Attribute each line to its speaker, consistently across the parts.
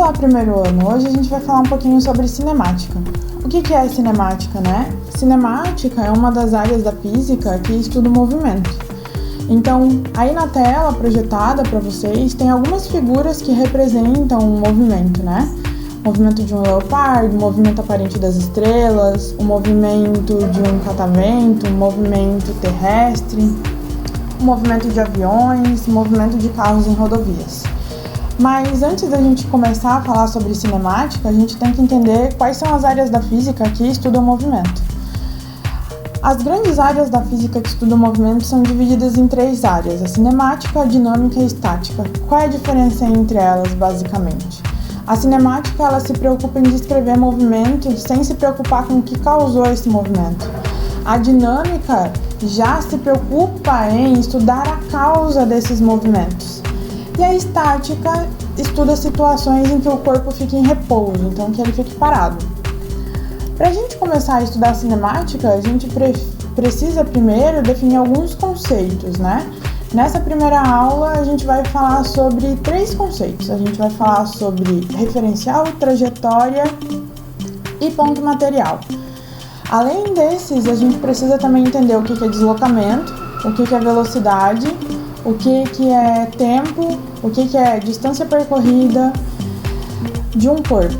Speaker 1: Olá, primeiro ano! Hoje a gente vai falar um pouquinho sobre cinemática. O que é cinemática, né? Cinemática é uma das áreas da física que estuda o movimento. Então, aí na tela projetada para vocês, tem algumas figuras que representam o movimento, né? O movimento de um leopardo, o movimento aparente das estrelas, o movimento de um catavento, o movimento terrestre, o movimento de aviões, o movimento de carros em rodovias. Mas antes da gente começar a falar sobre cinemática, a gente tem que entender quais são as áreas da física que estudam o movimento. As grandes áreas da física que estudam o movimento são divididas em três áreas: a cinemática, a dinâmica e a estática. Qual é a diferença entre elas, basicamente? A cinemática, ela se preocupa em descrever movimento sem se preocupar com o que causou esse movimento. A dinâmica já se preocupa em estudar a causa desses movimentos. E a estática estuda situações em que o corpo fica em repouso, então que ele fique parado. Para a gente começar a estudar a cinemática, a gente precisa primeiro definir alguns conceitos, né? Nessa primeira aula, a gente vai falar sobre três conceitos. A gente vai falar sobre referencial, trajetória e ponto material. Além desses, a gente precisa também entender o que é deslocamento, o que é velocidade, o que é tempo, o que é distância percorrida de um corpo.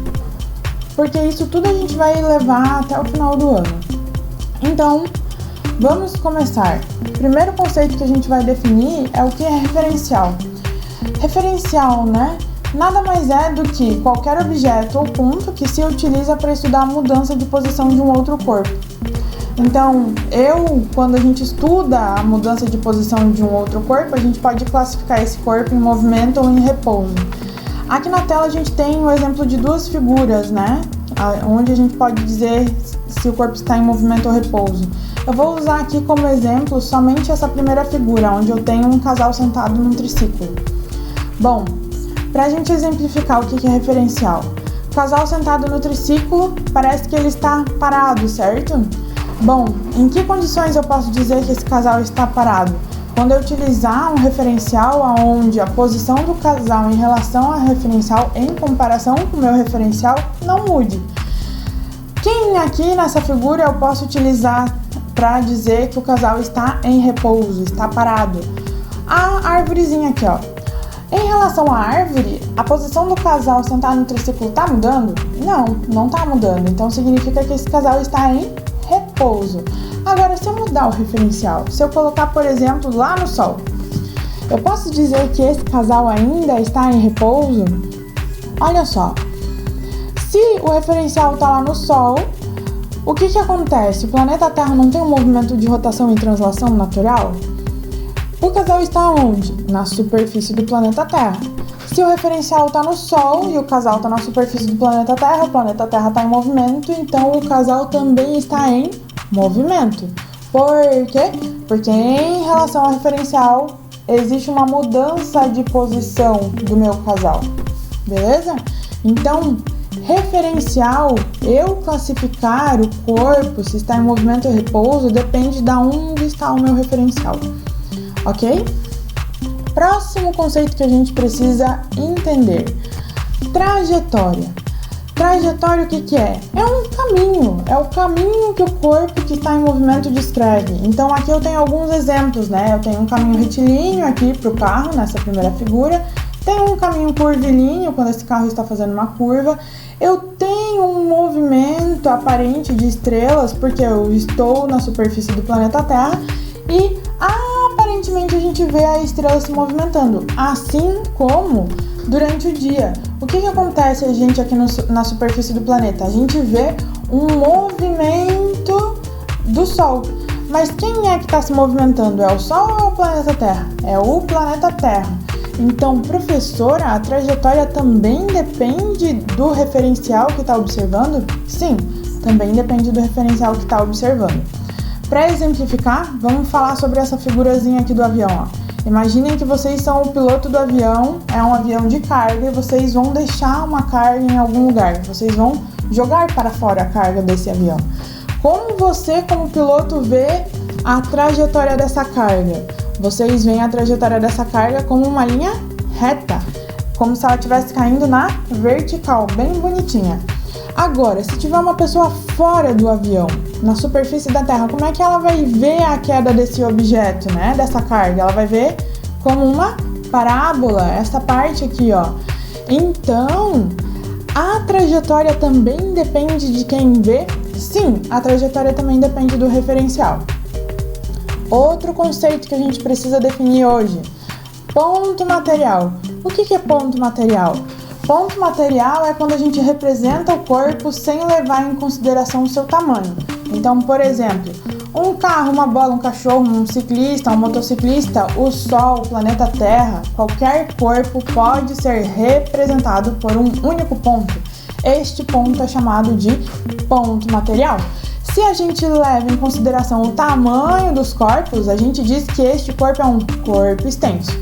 Speaker 1: Porque isso tudo a gente vai levar até o final do ano. Então, vamos começar. O primeiro conceito que a gente vai definir é o que é referencial. Referencial, né? Nada mais é do que qualquer objeto ou ponto que se utiliza para estudar a mudança de posição de um outro corpo. Então, quando a gente estuda a mudança de posição de um outro corpo, a gente pode classificar esse corpo em movimento ou em repouso. Aqui na tela a gente tem o exemplo de duas figuras, né? Onde a gente pode dizer se o corpo está em movimento ou repouso. Eu vou usar aqui como exemplo somente essa primeira figura, onde eu tenho um casal sentado num triciclo. Bom, para a gente exemplificar o que é referencial, o casal sentado no triciclo parece que ele está parado, certo? Bom, em que condições eu posso dizer que esse casal está parado? Quando eu utilizar um referencial onde a posição do casal em relação ao referencial em comparação com o meu referencial não mude. Quem aqui nessa figura eu posso utilizar para dizer que o casal está em repouso, está parado? A árvorezinha aqui, ó. Em relação à árvore, a posição do casal sentado no triciclo está mudando? Não está mudando. Então significa que esse casal está em repouso. Agora, se eu mudar o referencial, se eu colocar, por exemplo, lá no sol, eu posso dizer que esse casal ainda está em repouso? Olha só, se o referencial está lá no sol, o que acontece? O planeta Terra não tem um movimento de rotação e translação natural? O casal está onde? Na superfície do planeta Terra. Se o referencial está no Sol e o casal está na superfície do planeta Terra, o planeta Terra está em movimento, então o casal também está em movimento. Por quê? Porque em relação ao referencial, existe uma mudança de posição do meu casal. Beleza? Então, referencial, eu classificar o corpo, se está em movimento ou repouso, depende de onde está o meu referencial. Ok? Próximo conceito que a gente precisa entender: trajetória. Trajetória, o que é? É um caminho, é o caminho que o corpo que está em movimento descreve. Então aqui eu tenho alguns exemplos, né? Eu tenho um caminho retilíneo aqui para o carro, nessa primeira figura. Tenho um caminho curvilíneo, quando esse carro está fazendo uma curva. Eu tenho um movimento aparente de estrelas, porque eu estou na superfície do planeta Terra. E aparentemente a gente vê a estrela se movimentando, assim como durante o dia. O que acontece a gente aqui na superfície do planeta? A gente vê um movimento do Sol. Mas quem é que está se movimentando? É o Sol ou é o planeta Terra? É o planeta Terra. Então, professora, a trajetória também depende do referencial que está observando? Sim, também depende do referencial que está observando. Para exemplificar, vamos falar sobre essa figurazinha aqui do avião, ó. Imaginem que vocês são o piloto do avião, é um avião de carga e vocês vão deixar uma carga em algum lugar. Vocês vão jogar para fora a carga desse avião. Como você, como piloto, vê a trajetória dessa carga? Vocês veem a trajetória dessa carga como uma linha reta. como se ela estivesse caindo na vertical, bem bonitinha. Agora, se tiver uma pessoa fora do avião, na superfície da Terra, como é que ela vai ver a queda desse objeto, né? Dessa carga? Ela vai ver como uma parábola, essa parte aqui, ó. Então, a trajetória também depende de quem vê? Sim, a trajetória também depende do referencial. Outro conceito que a gente precisa definir hoje: ponto material. O que é ponto material? Ponto material é quando a gente representa o corpo sem levar em consideração o seu tamanho. Então, por exemplo, um carro, uma bola, um cachorro, um ciclista, um motociclista, o Sol, o planeta Terra, qualquer corpo pode ser representado por um único ponto. Este ponto é chamado de ponto material. Se a gente leva em consideração o tamanho dos corpos, a gente diz que este corpo é um corpo extenso.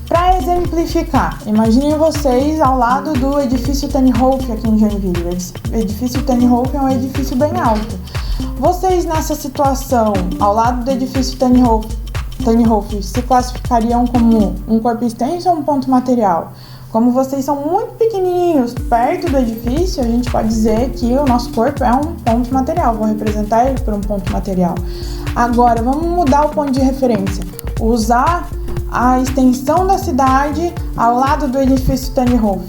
Speaker 1: Para exemplificar, imaginem vocês ao lado do edifício Tannhoff aqui em Joinville. O edifício Tannhoff é um edifício bem alto. Vocês nessa situação, ao lado do edifício Tannhoff, se classificariam como um corpo extenso ou um ponto material? Como vocês são muito pequenininhos perto do edifício, a gente pode dizer que o nosso corpo é um ponto material. Vou representar ele por um ponto material. Agora, vamos mudar o ponto de referência. Usar a extensão da cidade ao lado do edifício Tannhoff.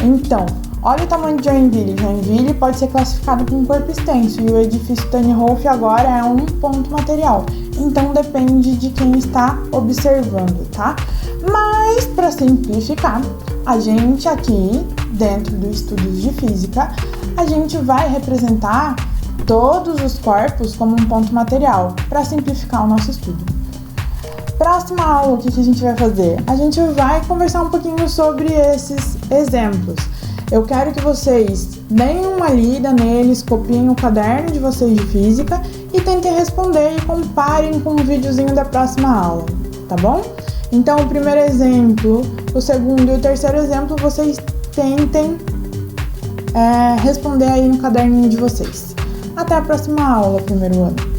Speaker 1: Então, olha o tamanho de Joinville. Joinville pode ser classificado como um corpo extenso e o edifício Tannhoff agora é um ponto material. Então, depende de quem está observando, tá? Mas, para simplificar, a gente aqui, dentro do estudos de física, a gente vai representar todos os corpos como um ponto material, para simplificar o nosso estudo. Próxima aula, o que a gente vai fazer? A gente vai conversar um pouquinho sobre esses exemplos. Eu quero que vocês deem uma lida neles, copiem o caderno de vocês de física e tentem responder e comparem com o videozinho da próxima aula, tá bom? Então, o primeiro exemplo, o segundo e o terceiro exemplo, vocês tentem responder aí no caderninho de vocês. Até a próxima aula, primeiro ano.